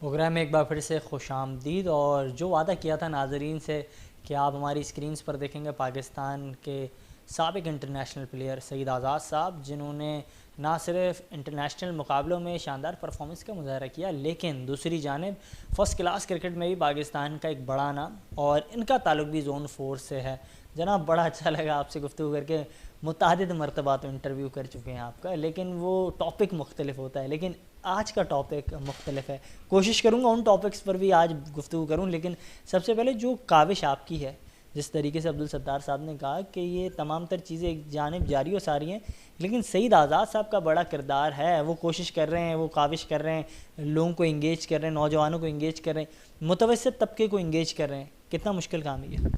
Programme میں ایک بار پھر سے خوش آمدید. اور جو وعدہ کیا تھا ناظرین سے کہ آپ ہماری اسکرینز پر دیکھیں گے پاکستان کے سابق انٹرنیشنل پلیئر سعید آزاد صاحب، جنہوں نے نہ صرف انٹرنیشنل مقابلوں میں شاندار پرفارمنس کا مظاہرہ کیا لیکن دوسری جانب فرسٹ کلاس کرکٹ میں بھی پاکستان کا ایک بڑا نام، اور ان کا تعلق بھی زون 4 سے ہے. جناب بڑا اچھا لگا آپ سے گفتگو کر کے. متعدد مرتبہ تو انٹرویو کر چکے ہیں آپ کا، لیکن وہ ٹاپک مختلف ہوتا ہے، لیکن آج کا ٹاپک مختلف ہے. کوشش کروں گا ان ٹاپکس پر بھی آج گفتگو کروں، لیکن سب سے پہلے جو کاوش آپ کی ہے، جس طریقے سے عبدالستار صاحب نے کہا کہ یہ تمام تر چیزیں ایک جانب جاری و ساری ہیں، لیکن سعید آزاد صاحب کا بڑا کردار ہے. وہ کوشش کر رہے ہیں، وہ کاوش کر رہے ہیں، لوگوں کو انگیج کر رہے ہیں، نوجوانوں کو انگیج کر رہے ہیں، متوسط طبقے کو انگیج کر رہے ہیں. کتنا مشکل کام ہے یہ؟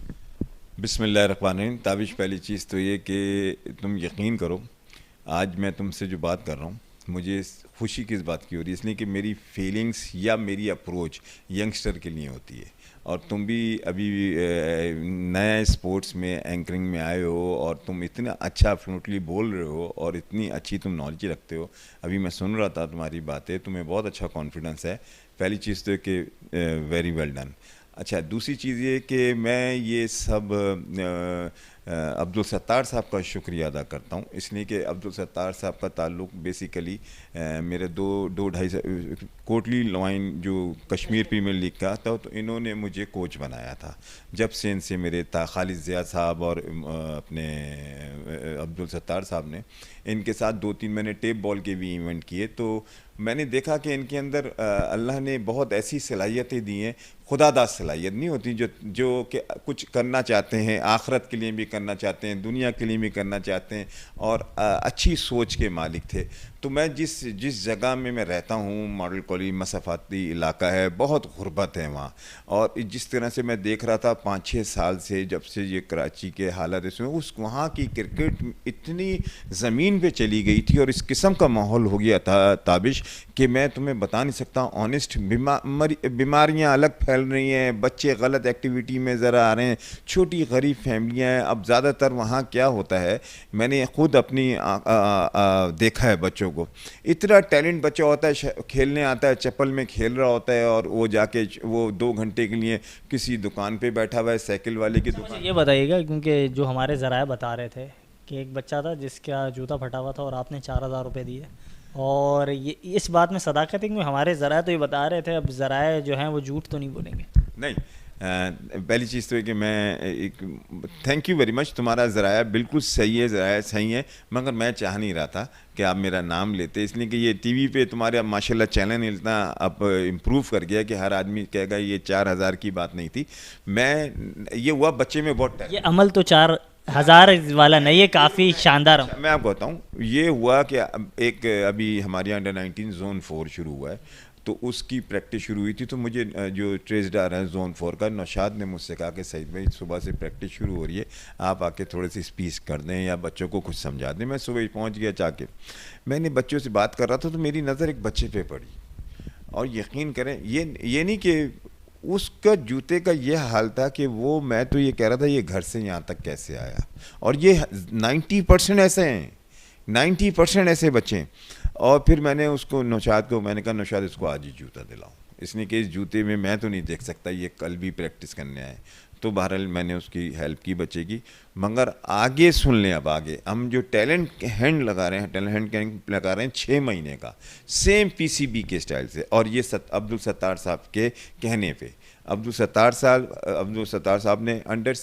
بسم اللہ الرحمن الرحیم. تابش، پہلی چیز تو یہ کہ تم یقین کرو، آج میں تم سے جو بات کر رہا ہوں مجھے خوشی کس بات کی ہو رہی ہے، اس لیے کہ میری فیلنگز یا میری اپروچ ینگسٹر کے لیے ہوتی ہے. اور تم بھی ابھی نیا اسپورٹس میں اینکرنگ میں آئے ہو اور تم اتنا اچھا فلوئنٹلی بول رہے ہو اور اتنی اچھی تم نالج رکھتے ہو. ابھی میں سن رہا تھا تمہاری باتیں، تمہیں بہت اچھا کانفیڈنس ہے. پہلی چیز تو کہ ویری ویل ڈن. اچھا، دوسری چیز یہ کہ میں یہ سب عبدالستار صاحب کا شکریہ ادا کرتا ہوں، اس لیے کہ عبدالستار صاحب کا تعلق بیسیکلی میرے دو ڈھائی کوٹلی لوائن جو کشمیر پریمیئر لیگ کا تھا، تو انہوں نے مجھے کوچ بنایا تھا. جب سے ان سے میرے خالد ضیاء صاحب اور اپنے عبدالستار صاحب نے ان کے ساتھ 2-3 میں نے ٹیپ بال کے بھی ایونٹ کیے، تو میں نے دیکھا کہ ان کے اندر اللہ نے بہت ایسی صلاحیتیں دی ہیں. خدا داد صلاحیت نہیں ہوتی جو کہ کچھ کرنا چاہتے ہیں، آخرت کے لیے بھی کرنا چاہتے ہیں، دنیا کے لیے بھی کرنا چاہتے ہیں، اور اچھی سوچ کے مالک تھے. تو میں جس جگہ میں رہتا ہوں، ماڈل کالونی مسافاتی علاقہ ہے، بہت غربت ہے وہاں. اور جس طرح سے میں دیکھ رہا تھا 5-6 سال سے، جب سے یہ کراچی کے حالات اس میں وہاں کی کرکٹ اتنی زمین پہ چلی گئی تھی اور اس قسم کا ماحول ہو گیا تھا تابش کہ میں تمہیں بتا نہیں سکتا. آنیسٹ بیماریاں الگ پھیل رہی ہیں، بچے غلط ایکٹیویٹی میں ذرا آ رہے ہیں، چھوٹی غریب فیملیاں ہیں. اب زیادہ تر وہاں کیا ہوتا ہے، میں نے خود اپنی دیکھا ہے بچوں کو، اتنا ٹیلنٹ بچہ ہوتا ہے، کھیلنے آتا ہے، چپل میں کھیل رہا ہوتا ہے، اور وہ جا کے وہ 2 گھنٹے کے لیے کسی دکان پہ بیٹھا ہوا ہے، سائیکل والے کی دکان. یہ بتائیے گا، کیونکہ جو ہمارے ذرائع بتا رہے تھے کہ ایک بچہ تھا جس کا جوتا پھٹا ہوا تھا اور آپ نے 4,000 روپے دیے، اور یہ اس بات میں صداقت ہے کہ ہمارے ذرائع تو یہ بتا رہے تھے، اب ذرائع جو ہیں وہ جھوٹ تو نہیں بولیں گے؟ نہیں، پہلی چیز تو ہے کہ میں تھینک یو ویری مچ. تمہارا ذرائع بالکل صحیح ہے، ذرائع صحیح ہے، مگر میں چاہ نہیں رہا تھا کہ آپ میرا نام لیتے، اس لیے کہ یہ ٹی وی پہ تمہارے اب ماشاء اللہ چینل اتنا اب امپروو کر گیا کہ ہر آدمی کہے گا یہ 4,000 کی بات نہیں تھی. میں یہ ہوا بچے میں بہت ٹائم، یہ عمل تو 4,000 والا نہیں ہے، کافی شاندار. میں آپ کو بتاؤں یہ ہوا کہ ایک ابھی ہمارے یہاں انڈر-19 زون 4 شروع ہوا ہے، تو اس کی پریکٹس شروع ہوئی تھی. تو مجھے جو ٹریزڈار ہے زون 4 کا، نوشاد نے مجھ سے کہا کہ سعید بھائی صبح سے پریکٹس شروع ہو رہی ہے، آپ آ کے تھوڑے سی اسپیچ کر دیں یا بچوں کو کچھ سمجھا دیں. میں صبح پہنچ گیا جا کے، میں نے بچوں سے بات کر رہا تھا تو میری نظر ایک بچے پہ پڑی، اور یقین کریں یہ نہیں کہ اس کا جوتے کا یہ حال تھا کہ وہ، میں تو یہ کہہ رہا تھا یہ گھر سے یہاں تک کیسے آیا. اور یہ 90% ایسے ہیں، 90% ایسے بچے ہیں. اور پھر میں نے اس کو نوشاد کو میں نے کہا نوشاد اس کو آج ہی جوتا دلاؤ، اس نے کہ اس جوتے میں تو نہیں دیکھ سکتا یہ کل بھی پریکٹس کرنے آئے. تو بہرحال میں نے اس کی ہیلپ کی بچے کی. مگر آگے سن لیں، اب آگے ہم جو ٹیلنٹ ہینڈ لگا رہے ہیں، ٹیلنٹ ہینڈ کیمپ لگا رہے ہیں 6 مہینے کا، سیم PCB کے اسٹائل سے، اور یہ عبدالستار صاحب کے کہنے پہ. عبدالستار صاحب نے انڈر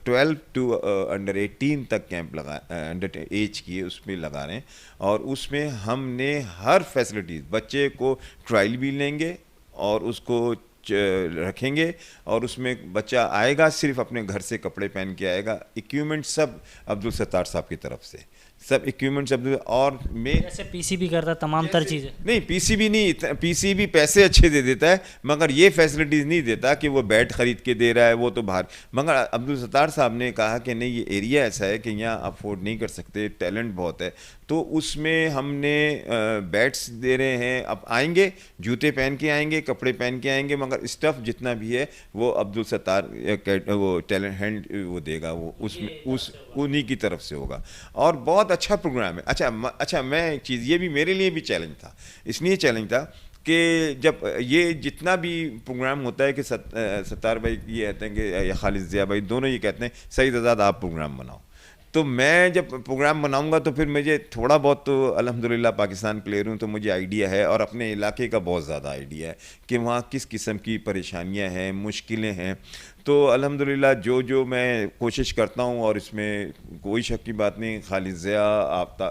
12 ٹو انڈر 18 تک کیمپ لگا، انڈر ایج کیے، اس میں لگا رہے ہیں. اور اس میں ہم نے ہر فیسلٹیز، بچے کو ٹرائل بھی لیں گے اور اس کو رکھیں گے، اور اس میں بچہ آئے گا صرف اپنے گھر سے کپڑے پہن کے آئے گا. ایکوپمنٹ سب عبدالستار صاحب کی طرف سے، سب ایکوپمنٹ سب. اور میں جیسے PCB کرتا تمام تر چیزیں نہیں، PCB نہیں، PCB پیسے اچھے دے دیتا ہے مگر یہ فیسلٹیز نہیں دیتا کہ وہ بیٹ خرید کے دے رہا ہے، وہ تو باہر. مگر عبدالستار صاحب نے کہا کہ نہیں، یہ ایریا ایسا ہے کہ یہاں افورڈ نہیں کر سکتے، ٹیلنٹ بہت ہے، تو اس میں ہم نے بیٹس دے رہے ہیں. اب آئیں گے جوتے پہن کے آئیں گے، کپڑے پہن کے آئیں گے، مگر اسٹف جتنا بھی ہے وہ عبدالستار وہ ٹیلنٹ ہینڈ وہ دے گا، وہ اس میں انہی کی طرف سے ہوگا. اور بہت اچھا پروگرام ہے. اچھا میں ایک چیز، یہ بھی میرے لیے بھی چیلنج تھا. اس لیے چیلنج تھا کہ جب یہ جتنا بھی پروگرام ہوتا ہے کہ ستار بھائی یہ کہتے ہیں کہ یا خالد ضیاء بھائی دونوں یہ کہتے ہیں سعید آزاد آپ پروگرام بناؤ، تو میں جب پروگرام بناؤں گا تو پھر مجھے تھوڑا بہت تو الحمدللہ پاکستان پلیئر ہوں تو مجھے آئیڈیا ہے، اور اپنے علاقے کا بہت زیادہ آئیڈیا ہے کہ وہاں کس قسم کی پریشانیاں ہیں، مشکلیں ہیں. تو الحمدللہ جو میں کوشش کرتا ہوں، اور اس میں کوئی شک کی بات نہیں، خالد ضیاء آپ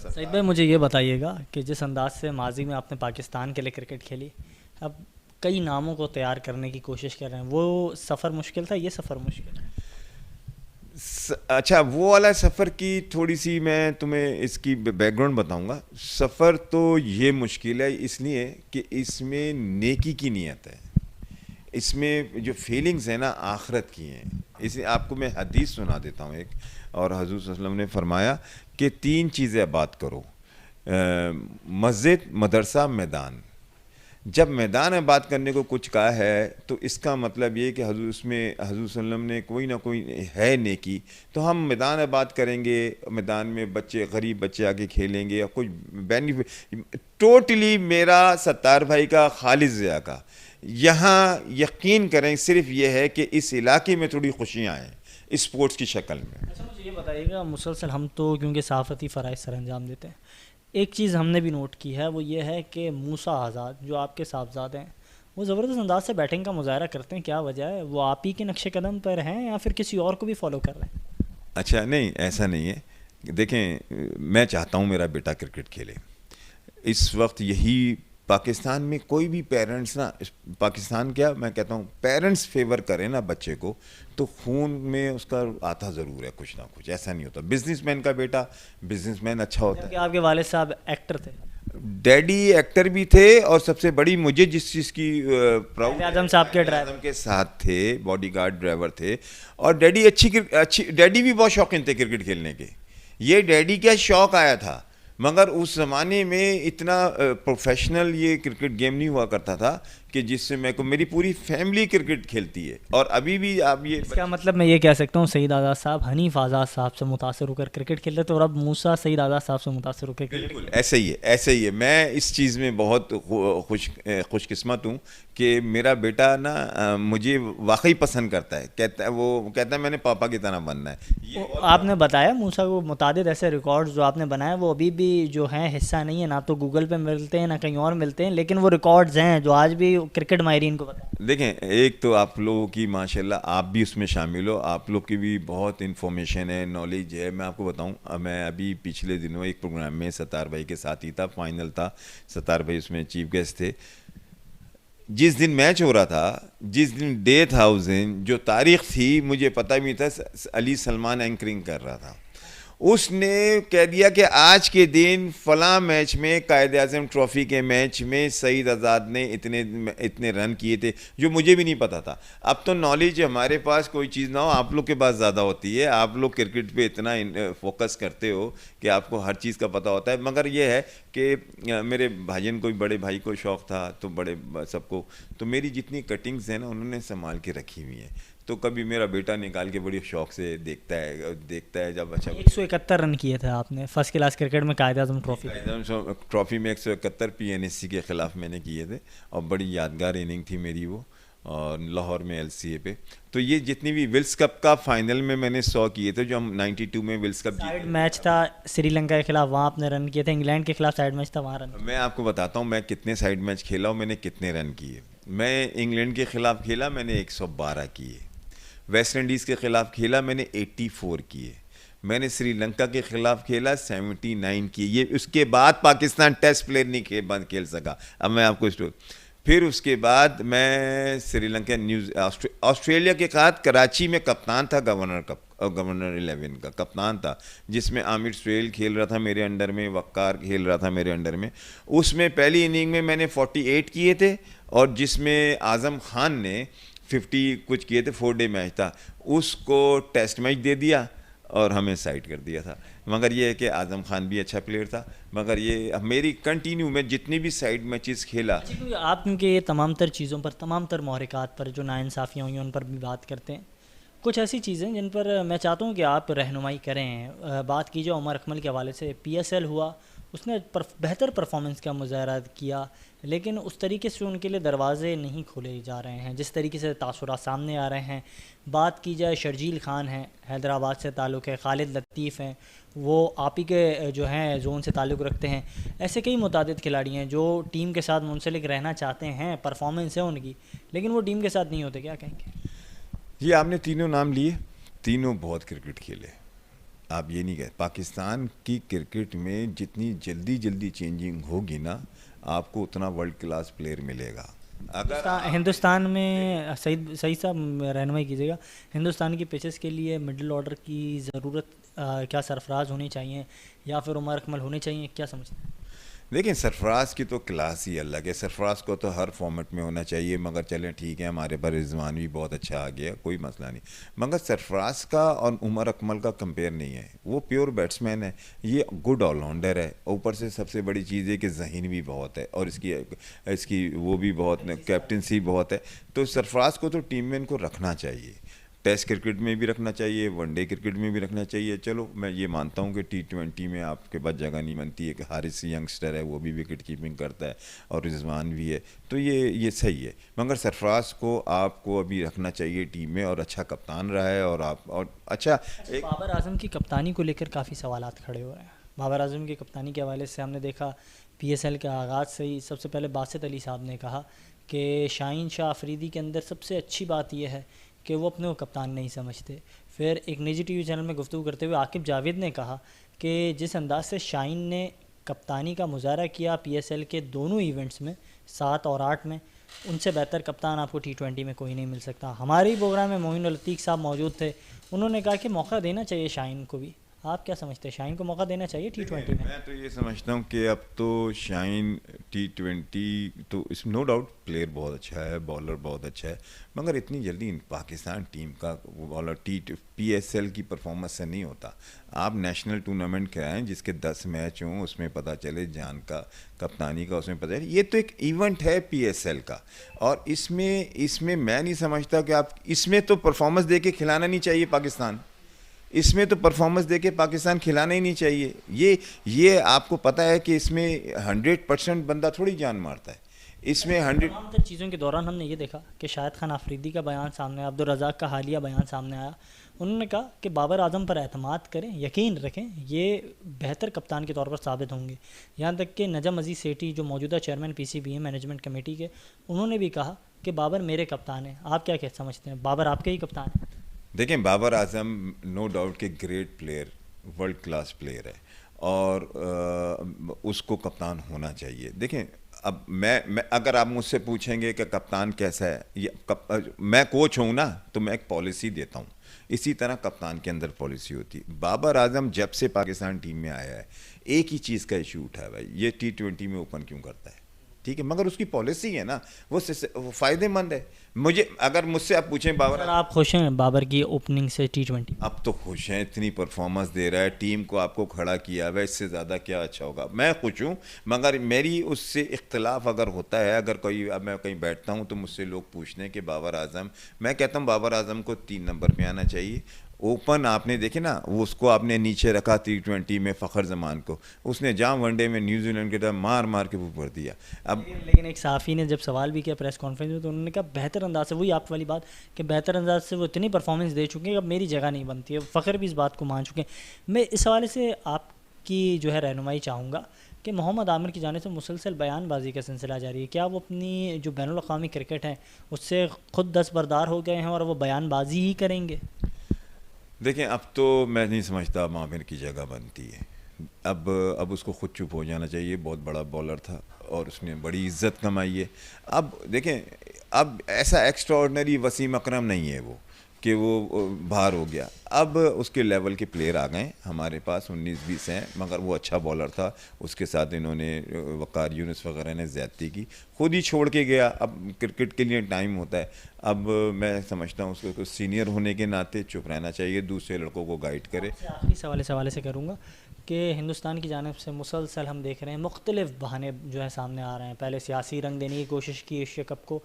سعید بھائی مجھے یہ بتائیے گا کہ جس انداز سے ماضی میں آپ نے پاکستان کے لیے کرکٹ کھیلی، اب کئی ناموں کو تیار کرنے کی کوشش کر رہے ہیں، وہ سفر مشکل تھا، یہ سفر مشکل ہے؟ اچھا، وہ والا سفر کی تھوڑی سی میں تمہیں اس کی بیک گراؤنڈ بتاؤں گا. سفر تو یہ مشکل ہے اس لیے کہ اس میں نیکی کی نیت ہے، اس میں جو فیلنگز ہیں نا آخرت کی ہیں. اس لیے آپ کو میں حدیث سنا دیتا ہوں ایک، اور حضور صلی اللہ علیہ وسلم نے فرمایا کہ 3 چیزیں بات کرو، مسجد، مدرسہ، میدان. جب میدان میں بات کرنے کو کچھ کہا ہے تو اس کا مطلب یہ کہ حضور صلی اللہ علیہ وسلم نے کوئی نہ کوئی ہے نیکی، تو ہم میدان میں بات کریں گے، میدان میں بچے، غریب بچے آگے کھیلیں گے، یا کچھ بینیفٹ. ٹوٹلی میرا ستار بھائی کا، خالد ضیاء کا یہاں یقین کریں صرف یہ ہے کہ اس علاقے میں تھوڑی خوشیاں آئیں اسپورٹس کی شکل میں. اچھا مجھے یہ بتائیے گا، مسلسل ہم تو کیونکہ صحافتی فرائض سر انجام دیتے ہیں، ایک چیز ہم نے بھی نوٹ کی ہے، وہ یہ ہے کہ موسیٰ آزاد جو آپ کے صاحبزادے ہیں، وہ زبردست انداز سے بیٹنگ کا مظاہرہ کرتے ہیں. کیا وجہ ہے؟ وہ آپ ہی کے نقش قدم پر ہیں یا پھر کسی اور کو بھی فالو کر رہے ہیں؟ اچھا نہیں، ایسا نہیں ہے. دیکھیں، میں چاہتا ہوں میرا بیٹا کرکٹ کھیلے. اس وقت یہی پاکستان میں کوئی بھی پیرنٹس نا، پاکستان کیا میں کہتا ہوں، پیرنٹس فیور کریں نا بچے کو تو خون میں اس کا آتا ضرور ہے کچھ نہ کچھ. ایسا نہیں ہوتا. بزنس مین کا بیٹا بزنس مین اچھا ہوتا ہے. کہ آپ کے والد صاحب ایکٹر تھے؟ ڈیڈی ایکٹر بھی تھے، اور سب سے بڑی مجھے جس چیز کی پراؤڈ، اعظم صاحب کے ڈرائیور کے ساتھ تھے، باڈی گارڈ ڈرائیور تھے. اور ڈیڈی اچھی ڈیڈی بھی بہت شوقین تھے کرکٹ کھیلنے کے. یہ ڈیڈی کا شوق آیا تھا، مگر اس زمانے میں اتنا پروفیشنل یہ کرکٹ گیم نہیں ہوا کرتا تھا کہ جس سے میں کو، میری پوری فیملی کرکٹ کھیلتی ہے، اور ابھی بھی آپ یہ اس کا مطلب میں یہ کہہ سکتا ہوں سعید آزاد صاحب حنیف آزاد صاحب سے متاثر ہو کر کرکٹ کھیلتے تھے، اور اب موسیٰ سعید آزاد صاحب سے متاثر ہو کر کرکٹ. بالکل ایسے ہی ہے، ایسے ہی ہے. میں اس چیز میں بہت خوش قسمت ہوں کہ میرا بیٹا نا مجھے واقعی پسند کرتا ہے. وہ کہتا ہے میں نے پاپا کی طرح بننا ہے. آپ نے بتایا موسیٰ کو متعدد ایسے ریکارڈز جو آپ نے بنائے وہ ابھی بھی جو ہیں حصہ نہیں ہے، نہ تو گوگل پہ ملتے ہیں نہ کہیں اور ملتے ہیں، لیکن وہ ریکارڈز ہیں جو آج بھی کرکٹ ماہرین کو بتائیں. دیکھیں، ایک تو آپ لوگوں کی ماشاءاللہ آپ بھی اس میں شامل ہو، آپ لوگ کی بھی بہت انفارمیشن ہے، نالج ہے. میں آپ کو بتاؤں، میں ابھی پچھلے دنوں ایک پروگرام میں ستار بھائی کے ساتھ ہی تھا، فائنل تھا، ستار بھائی اس میں چیف گیسٹ تھے. جس دن میچ ہو رہا تھا، جس دن ڈے تھا، اس دن جو تاریخ تھی مجھے پتہ بھی نہیں تھا، علی سلمان اینکرنگ کر رہا تھا. اس نے کہہ دیا کہ آج کے دن فلاں میچ میں، قائد اعظم ٹرافی کے میچ میں سعید آزاد نے اتنے رن کیے تھے، جو مجھے بھی نہیں پتا تھا. اب تو نالج ہمارے پاس کوئی چیز نہ ہو، آپ لوگ کے پاس زیادہ ہوتی ہے. آپ لوگ کرکٹ پہ اتنا فوکس کرتے ہو کہ آپ کو ہر چیز کا پتہ ہوتا ہے. مگر یہ ہے کہ میرے بھائیوں کو، بڑے بھائی کو شوق تھا، تو بڑے سب کو، تو میری جتنی کٹنگز ہیں نا انہوں نے سنبھال کے رکھی ہوئی ہیں. تو کبھی میرا بیٹا نکال کے بڑی شوق سے دیکھتا ہے جب. اچھا 171 رن کیے تھے آپ نے فرسٹ کلاس کرکٹ میں قائد اعظم ٹرافی میں 171 پی این ایس سی کے خلاف میں نے کیے تھے، اور بڑی یادگار اننگ تھی میری وہ، اور لاہور میں ایل سی اے پہ. تو یہ جتنی بھی ولز کپ کا فائنل میں نے 100 کیے تھے، جو ہم 92 میں ولز کپ سائیڈ میچ تھا سری لنکا کے خلاف، وہاں آپ نے رن کیے تھے. انگلینڈ کے خلاف سائیڈ میچ تھا، وہاں رن. میں آپ کو بتاتا ہوں میں کتنے سائیڈ میچ کھیلا ہوں، میں نے کتنے رن کیے. میں انگلینڈ کے خلاف کھیلا، میں نے 112 کیے. ویسٹ انڈیز کے خلاف کھیلا، میں نے 84 کیے. میں نے سری لنکا کے خلاف کھیلا، 79 کیے. یہ اس کے بعد پاکستان ٹیسٹ پلیئر نہیں کھیل سکا. اب میں آپ کو پھر اس کے بعد میں سری لنکا، آسٹریلیا کے ساتھ کراچی میں کپتان تھا، گورنر 11 کا کپتان تھا، جس میں عامر سہیل کھیل رہا تھا میرے انڈر میں، وقار کھیل رہا تھا میرے انڈر میں. اس میں پہلی اننگ میں نے 48 کیے تھے، اور جس میں اعظم خان نے 50 کچھ کیے تھے. 4 ڈے میچ تھا، اس کو ٹیسٹ میچ دے دیا اور ہمیں سائڈ کر دیا تھا. مگر یہ ہے کہ اعظم خان بھی اچھا پلیئر تھا. مگر یہ میری کنٹینیو میں جتنی بھی سائڈ میچز کھیلا. آپ کیونکہ یہ تمام تر چیزوں پر، تمام تر محرکات پر جو ناانصافیاں ہوئی ہیں ان پر بھی بات کرتے ہیں، کچھ ایسی چیزیں جن پر میں چاہتا ہوں کہ آپ رہنمائی کریں. بات کیجیے عمر اکمل کے حوالے سے. پی ایس ایل ہوا اس نے بہتر پرفارمنس کا مظاہرہ کیا، لیکن اس طریقے سے ان کے لیے دروازے نہیں کھولے جا رہے ہیں جس طریقے سے تاثرات سامنے آ رہے ہیں. بات کی جائے شرجیل خان ہیں، حیدرآباد سے تعلق ہے، خالد لطیف ہیں، وہ آپ ہی کے جو ہیں زون سے تعلق رکھتے ہیں. ایسے کئی متعدد کھلاڑی ہیں جو ٹیم کے ساتھ منسلک رہنا چاہتے ہیں، پرفارمنس ہے ان کی، لیکن وہ ٹیم کے ساتھ نہیں ہوتے. کیا کہیں گے؟ یہ آپ نے تینوں نام لیے، تینوں بہت کرکٹ کھیلے. آپ یہ نہیں کہتے پاکستان کی کرکٹ میں جتنی جلدی چینجنگ ہوگی نا، آپ کو اتنا ورلڈ کلاس پلیئر ملے گا. اگر ہندوستان میں صحیح صاحب رہنمائی کیجیے گا، ہندوستان کی پیچز کے لیے مڈل آرڈر کی ضرورت کیا سرفراز ہونی چاہیے یا پھر عمر اکمل ہونے چاہیے، کیا سمجھتے ہیں؟ دیکھیں سرفراز کی تو کلاس ہی الگ ہے. سرفراز کو تو ہر فارمیٹ میں ہونا چاہیے، مگر چلیں ٹھیک ہے ہمارے پر رضوان بھی بہت اچھا آ گیا، کوئی مسئلہ نہیں. مگر سرفراز کا اور عمر اکمل کا کمپیئر نہیں ہے. وہ پیور بیٹس مین ہے، یہ گڈ آل راؤنڈر ہے. اوپر سے سب سے بڑی چیز ہے کہ ذہین بھی بہت ہے، اور اس کی وہ بھی بہت کیپٹنسی بہت ہے. تو سرفراز کو تو ٹیم میں ان کو رکھنا چاہیے. ٹیسٹ کرکٹ میں بھی رکھنا چاہیے، ون ڈے کرکٹ میں بھی رکھنا چاہیے. چلو میں یہ مانتا ہوں کہ T20 میں آپ کے پاس جگہ نہیں بنتی ہے، کہ حارث ینگسٹر ہے وہ بھی وکٹ کیپنگ کرتا ہے اور رضوان بھی ہے، تو یہ صحیح ہے. مگر سرفراز کو آپ کو ابھی رکھنا چاہیے ٹیم میں، اور اچھا کپتان رہا ہے. اور اچھا بابر اعظم کی کپتانی کو لے کر کافی سوالات کھڑے ہو رہے ہیں. بابر اعظم کی کپتانی کے حوالے سے ہم نے دیکھا PSL کے آغاز سے ہی سب سے پہلے باسط علی صاحب نے کہا کہ شاہین شاہ آفریدی کے اندر سب سے اچھی بات یہ ہے کہ وہ اپنے کو کپتان نہیں سمجھتے. پھر ایک نجی ٹی وی چینل میں گفتگو کرتے ہوئے عاقب جاوید نے کہا کہ جس انداز سے شاہین نے کپتانی کا مظاہرہ کیا PSL کے دونوں ایونٹس میں 7 اور 8 میں، ان سے بہتر کپتان آپ کو T20 میں کوئی نہیں مل سکتا. ہمارے ہی پروگرام میں معین العتیق صاحب موجود تھے، انہوں نے کہا کہ موقع دینا چاہیے شاہین کو بھی. آپ کیا سمجھتے ہیں، شاہین کو موقع دینا چاہیے T20 میں؟ میں تو یہ سمجھتا ہوں کہ اب تو شاہین T20 تو اس نو ڈاؤٹ پلیئر بہت اچھا ہے، بالر بہت اچھا ہے، مگر اتنی جلدی پاکستان ٹیم کا بالر PSL کی پرفارمنس سے نہیں ہوتا. آپ نیشنل ٹورنامنٹ کرائیں جس کے 10 میچ ہوں، اس میں پتہ چلے جان کا کپتانی کا، اس میں پتہ چلے. یہ تو ایک ایونٹ ہے PSL کا، اور اس میں میں نہیں سمجھتا کہ آپ اس میں تو پرفارمنس دے کے کھلانا نہیں چاہیے پاکستان. اس میں تو پرفارمنس دے کے پاکستان کھلانا ہی نہیں چاہیے. یہ آپ کو پتہ ہے کہ اس میں 100% بندہ تھوڑی جان مارتا ہے. اس میں 100 تمام تر چیزوں کے دوران ہم نے یہ دیکھا کہ شاہد خان آفریدی کا بیان سامنے آیا، عبدالرزاق کا حالیہ بیان سامنے آیا. انہوں نے کہا کہ بابر اعظم پر اعتماد کریں، یقین رکھیں، یہ بہتر کپتان کے طور پر ثابت ہوں گے. یہاں تک کہ نجم عزیز سیٹھی جو موجودہ چیئرمین PCB ہیں مینجمنٹ کمیٹی کے، انہوں نے بھی کہا کہ بابر میرے کپتان ہیں. آپ کیا سمجھتے ہیں، بابر آپ کے ہی کپتان ہیں؟ دیکھیں بابر اعظم نو ڈاؤٹ کہ great player, world class player ہے، اور اس کو کپتان ہونا چاہیے. دیکھیں اب میں اگر آپ مجھ سے پوچھیں گے کہ کپتان کیسا ہے، میں کوچ ہوں نا تو میں ایک پالیسی دیتا ہوں، اسی طرح کپتان کے اندر پالیسی ہوتی ہے. بابر اعظم جب سے پاکستان ٹیم میں آیا ہے ایک ہی چیز کا ایشو اٹھا ہے، بھائی یہ T20 میں اوپن کیوں کرتا ہے؟ ٹھیک ہے، مگر اس کی پالیسی ہے نا، وہ فائدہ مند ہے. اگر مجھ سے آپ پوچھیں سر آپ خوش ہیں بابر کی اوپننگ سے T20؟ اب تو خوش ہیں، اتنی پرفارمنس دے رہا ہے، ٹیم کو آپ کو کھڑا کیا ہے، اس سے زیادہ کیا اچھا ہوگا. میں خوش ہوں، مگر میری اس سے اختلاف اگر ہوتا ہے، اگر میں کہیں بیٹھتا ہوں تو مجھ سے لوگ پوچھتے ہیں کہ بابر اعظم، میں کہتا ہوں بابر اعظم کو 3 نمبر پہ آنا چاہیے. اوپن آپ نے دیکھے نا، اس کو آپ نے نیچے رکھا T20 میں فخر زمان کو، اس نے جہاں ون ڈے میں نیوزی لینڈ کے طرف مار کے اوپر دیا. لیکن ایک صحافی نے جب سوال بھی کیا پریس کانفرنس میں تو انہوں نے کہا بہتر انداز سے، وہی آپ والی بات کہ بہتر انداز سے وہ اتنی پرفارمنس دے چکے ہیں اب میری جگہ نہیں بنتی ہے. فخر بھی اس بات کو مان چکے ہیں. میں اس حوالے سے آپ کی جو ہے رہنمائی چاہوں گا کہ محمد عامر کی جانب سے مسلسل بیان بازی کا سلسلہ جاری ہے. کیا وہ اپنی جو بین الاقوامی کرکٹ ہے اس سے خود دستبردار ہو گئے ہیں اور وہ بیان بازی ہی کریں گے؟ دیکھیں اب تو میں نہیں سمجھتا عامر کی جگہ بنتی ہے. اب اس کو خود چپ ہو جانا چاہیے. بہت بڑا بولر تھا اور اس نے بڑی عزت کمائی ہے. اب دیکھیں اب ایسا ایکسٹرا آرڈنری وسیم اکرم نہیں ہے وہ کہ وہ باہر ہو گیا. اب اس کے لیول کے پلیئر آ گئے ہمارے پاس 19-20 ہیں، مگر وہ اچھا بولر تھا. اس کے ساتھ انہوں نے وقار یونس وغیرہ نے زیادتی کی، خود ہی چھوڑ کے گیا. اب کرکٹ کے لیے ٹائم ہوتا ہے. اب میں سمجھتا ہوں اس کو سینئر ہونے کے ناطے چپ رہنا چاہیے، دوسرے لڑکوں کو گائیڈ کرے. آخری سوال سے کروں گا کہ ہندوستان کی جانب سے مسلسل ہم دیکھ رہے ہیں مختلف بہانے جو ہے سامنے آ رہے ہیں. پہلے سیاسی رنگ دینے کی کوشش کی ایشیا کپ کو,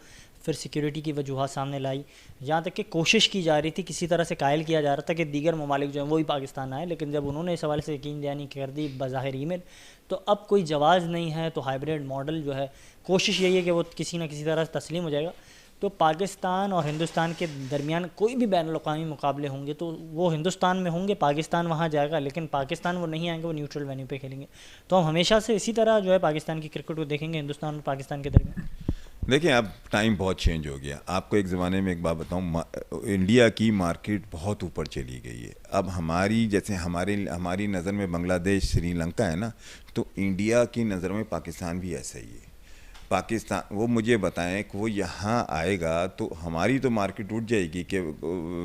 پھر سیکیورٹی کی وجوہات سامنے لائی, یہاں تک کہ کوشش کی جا رہی تھی, کسی طرح سے قائل کیا جا رہا تھا کہ دیگر ممالک جو ہیں وہی پاکستان آئے, لیکن جب انہوں نے اس حوالے سے یقین دہانی کر دی بظاہر ای میل, تو اب کوئی جواز نہیں ہے. تو ہائیبریڈ ماڈل جو ہے کوشش یہی ہے کہ وہ کسی نہ کسی طرح سے تسلیم ہو جائے گا. تو پاکستان اور ہندوستان کے درمیان کوئی بھی بین الاقوامی مقابلے ہوں گے تو وہ ہندوستان میں ہوں گے, پاکستان وہاں جائے گا, لیکن پاکستان وہ نہیں آئیں گے, وہ نیوٹرل وینیو پہ کھیلیں گے. تو ہم ہمیشہ سے اسی طرح جو ہے پاکستان کی کرکٹ کو دیکھیں گے ہندوستان اور پاکستان کے درمیان. دیکھیں اب ٹائم بہت چینج ہو گیا. آپ کو ایک زمانے میں ایک بات بتاؤں, انڈیا کی مارکیٹ بہت اوپر چلی گئی ہے. اب ہماری جیسے ہماری نظر میں بنگلہ دیش سری لنکا ہے نا, تو انڈیا کی نظر میں پاکستان بھی ایسا ہی ہے. پاکستان وہ مجھے بتائیں کہ وہ یہاں آئے گا تو ہماری تو مارکیٹ اٹھ جائے گی کہ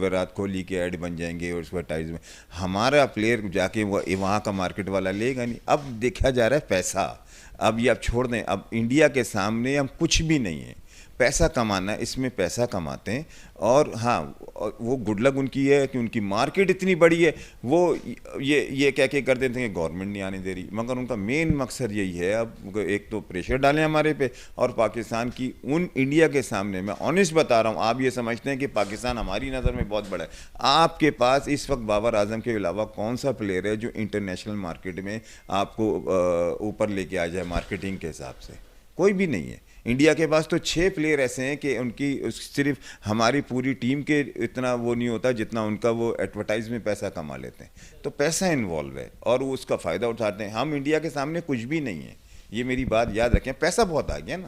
وراٹ کوہلی کے ایڈ بن جائیں گے اور اس پر ٹائز میں ہمارا پلیئر جا کے وہاں کا مارکیٹ والا لے گا نہیں. اب دیکھا جا رہا ہے پیسہ. اب یہ اب چھوڑ دیں, اب انڈیا کے سامنے ہم کچھ بھی نہیں ہیں. پیسہ کمانا ہے, اس میں پیسہ کماتے ہیں. اور ہاں وہ گڈ لک ان کی ہے کہ ان کی مارکیٹ اتنی بڑی ہے. وہ یہ کہہ کے کر دیتے ہیں کہ گورنمنٹ نہیں آنے دے رہی, مگر ان کا مین مقصد یہی ہے اب ایک تو پریشر ڈالیں ہمارے پہ, اور پاکستان کی انڈیا کے سامنے میں آنیسٹ بتا رہا ہوں, آپ یہ سمجھتے ہیں کہ پاکستان ہماری نظر میں بہت بڑا ہے. آپ کے پاس اس وقت بابر اعظم کے علاوہ کون سا پلیئر ہے جو انٹرنیشنل مارکیٹ میں آپ کو اوپر لے کے آ جائے مارکیٹنگ کے حساب سے؟ کوئی بھی نہیں ہے. انڈیا کے پاس تو 6 پلیئر ایسے ہیں کہ ان کی صرف ہماری پوری ٹیم کے اتنا وہ نہیں ہوتا جتنا ان کا وہ ایڈورٹائز میں پیسہ کما لیتے ہیں. تو پیسہ انوالو ہے اور وہ اس کا فائدہ اٹھاتے ہیں. ہم انڈیا کے سامنے کچھ بھی نہیں ہے, یہ میری بات یاد رکھیں. پیسہ بہت آ گیا نا,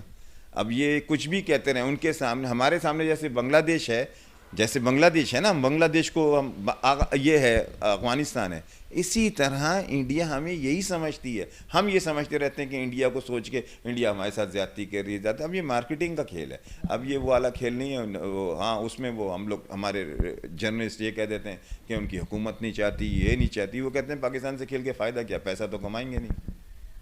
اب یہ کچھ بھی کہتے رہیں. ان کے سامنے ہمارے سامنے جیسے بنگلہ دیش ہے نا, بنگلہ دیش کو ہم یہ ہے افغانستان ہے, اسی طرح انڈیا ہمیں یہی سمجھتی ہے. ہم یہ سمجھتے رہتے ہیں کہ انڈیا کو سوچ کے انڈیا ہمارے ساتھ زیادتی کر رہی ہے. اب یہ مارکیٹنگ کا کھیل ہے, اب یہ وہ والا کھیل نہیں ہے. ہاں اس میں وہ ہم لوگ ہمارے جرنلسٹ یہ کہہ دیتے ہیں کہ ان کی حکومت نہیں چاہتی, یہ نہیں چاہتی. وہ کہتے ہیں پاکستان سے کھیل کے فائدہ کیا, پیسہ تو کمائیں گے نہیں.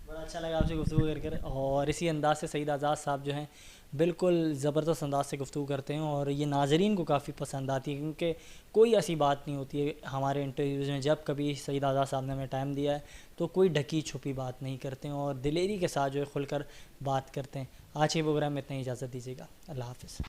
بڑا اچھا لگا آپ سے گفتگو کر. اور اسی انداز سے سعید آزاد صاحب جو ہیں بالکل زبردست انداز سے گفتگو کرتے ہیں, اور یہ ناظرین کو کافی پسند آتی ہے, کیونکہ کوئی ایسی بات نہیں ہوتی ہے ہمارے انٹرویوز میں. جب کبھی سعید آزاد صاحب نے ہمیں ٹائم دیا ہے تو کوئی ڈھکی چھپی بات نہیں کرتے ہیں, اور دلیری کے ساتھ جو ہے کھل کر بات کرتے ہیں. آج کے پروگرام میں اتنا ہی اجازت دیجیے گا. اللہ حافظ.